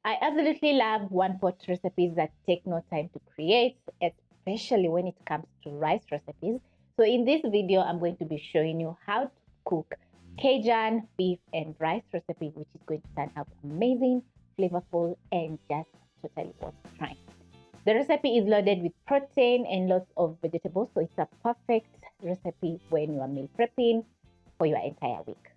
I absolutely love one pot recipes that take no time to create, especially when it comes to rice recipes. So in this video, I'm going to be showing you how to cook Cajun beef and rice recipe, which is going to turn out amazing, flavorful, and just totally worth trying. The recipe is loaded with protein and lots of vegetables, so it's a perfect recipe when you are meal prepping for your entire week.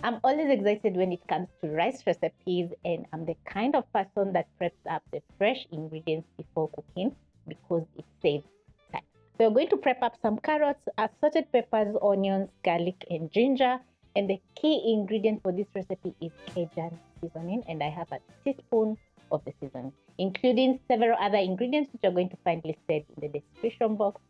I'm always excited when it comes to rice recipes, and I'm the kind of person that preps up the fresh ingredients before cooking because it saves time. So we're going to prep up some carrots, assorted peppers, onions, garlic, and ginger. And the key ingredient for this recipe is Cajun seasoning, and I have a teaspoon of the seasoning, including several other ingredients which you're going to find listed in the description box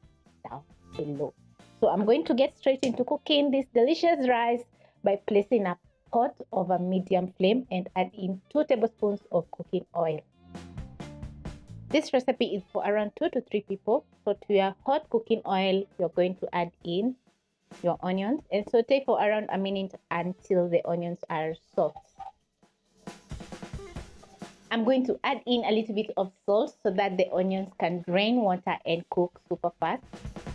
down below. So I'm going to get straight into cooking this delicious rice by placing a pot over medium flame and add in 2 tablespoons of cooking oil. This recipe is for around 2 to 3 people. So to your hot cooking oil, you're going to add in your onions and saute for around a minute until the onions are soft. I'm going to add in a little bit of salt so that the onions can drain water and cook super fast.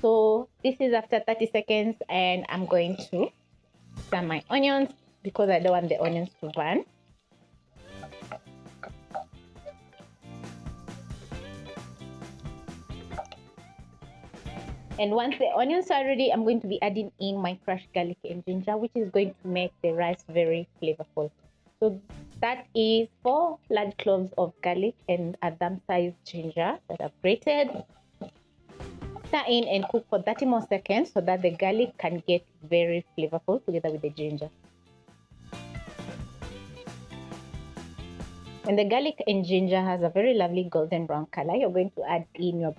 So this is after 30 seconds, and I'm going to stir my onions because I don't want the onions to burn. And once the onions are ready, I'm going to be adding in my crushed garlic and ginger, which is going to make the rice very flavorful. So that is 4 large cloves of garlic and a thumb-sized ginger that I've grated. Stir in and cook for 30 more seconds so that the garlic can get very flavorful together with the ginger. When the garlic and ginger has a very lovely golden brown color, you're going to add in your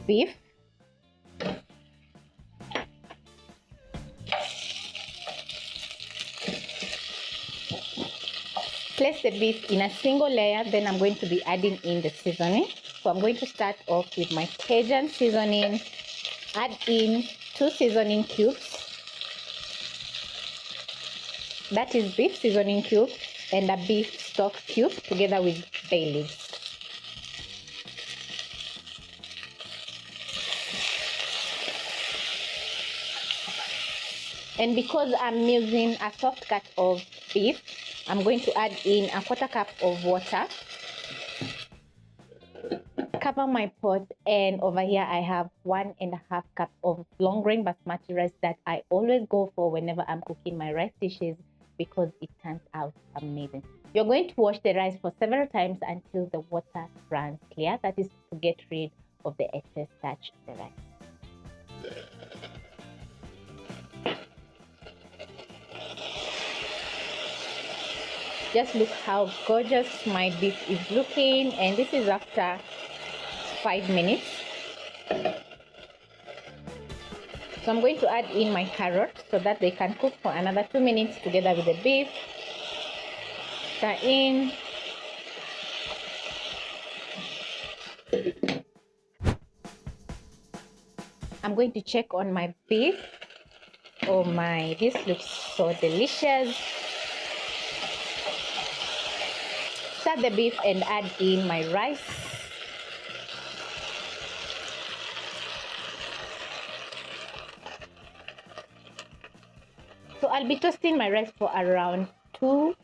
beef. Place the beef in a single layer, then I'm going to be adding in the seasoning. So I'm going to start off with my Cajun seasoning, add in 2 seasoning cubes, that is beef seasoning cube, and a beef stock cube together with bay leaves. And because I'm using a soft cut of beef, I'm going to add in a 1/4 cup of water. Cover my pot, and over here I have 1.5 cups of long grain basmati rice that I always go for whenever I'm cooking my rice dishes because it turns out amazing. You're going to wash the rice for several times until the water runs clear. That is to get rid of the excess starch in the rice. Just look how gorgeous my beef is looking, and this is after 5 minutes. So I'm going to add in my carrots so that they can cook for another 2 minutes together with the beef. Stir in. I'm going to check on my beef. Oh my, this looks so delicious. Stir the beef and add in my rice. So I'll be toasting my rice for around 2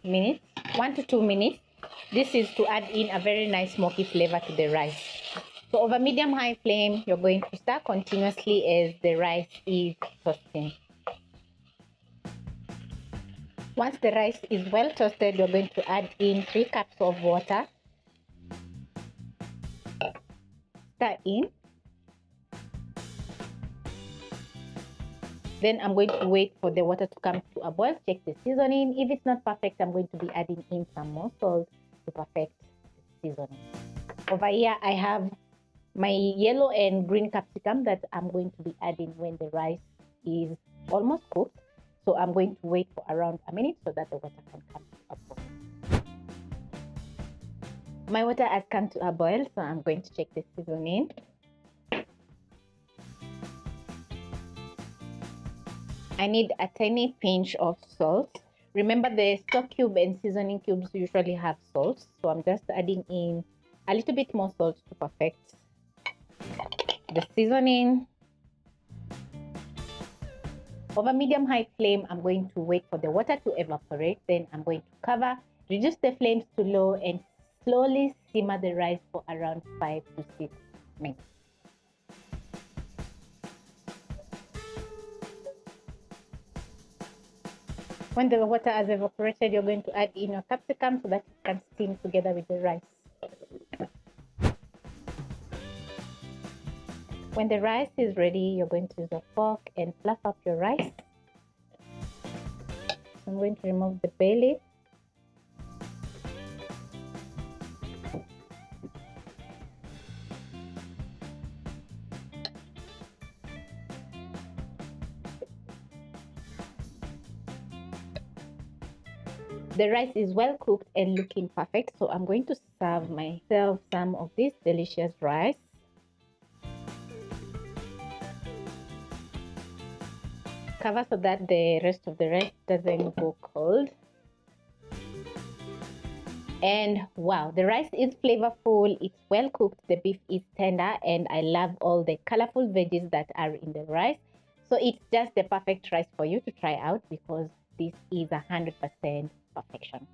minutes, 1 to 2 minutes. This is to add in a very nice smoky flavor to the rice. So over medium-high flame, you're going to stir continuously as the rice is toasting. Once the rice is well toasted, you're going to add in 3 cups of water. Stir in. Then I'm going to wait for the water to come to a boil. Check the seasoning. If it's not perfect, I'm going to be adding in some more salt to perfect the seasoning. Over here, I have my yellow and green capsicum that I'm going to be adding when the rice is almost cooked. So I'm going to wait for around a minute so that the water can come to a boil. My water has come to a boil, so I'm going to check the seasoning. I need a tiny pinch of salt. Remember, the stock cube and seasoning cubes usually have salt, so I'm just adding in a little bit more salt to perfect the seasoning. Over medium-high flame, I'm going to wait for the water to evaporate. Then I'm going to cover, reduce the flames to low, and slowly simmer the rice for around 5 to 6 minutes. When the water has evaporated, you're going to add in your capsicum so that it can steam together with the rice. When the rice is ready, you're going to use a fork and fluff up your rice. I'm going to remove the bay leaf. The rice is well cooked and looking perfect, so I'm going to serve myself some of this delicious rice. Cover so that the rest of the rice doesn't go cold. And wow, the rice is flavorful, it's well cooked, the beef is tender, and I love all the colorful veggies that are in the rice. So it's just the perfect rice for you to try out because this is 100% perfection.